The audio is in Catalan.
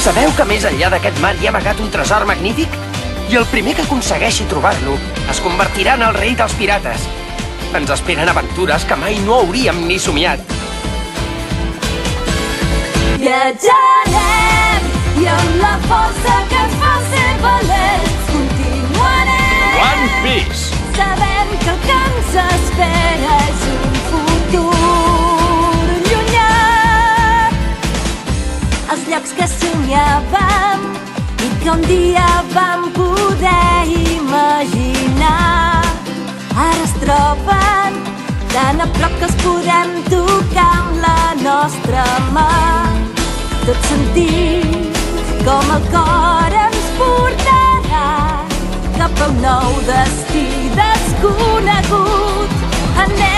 Sabeu que més enllà d'aquest mar hi ha amagat un tresor magnífic? I el primer que aconsegueixi trobar-lo es convertirà en el rei dels pirates. Ens esperen aventures que mai no hauríem ni somiat. Viatjarem i amb la força que ens fa ser valents continuarem. One Piece! Sabem que el que ens espera és un futur llunyà. Els llocs que somiàvem i que un dia vam poder imaginar ara es troben tan a prop que els podem tocar amb la nostra mà. Tot sentim com el cor ens portarà cap a un nou destí desconegut. Anem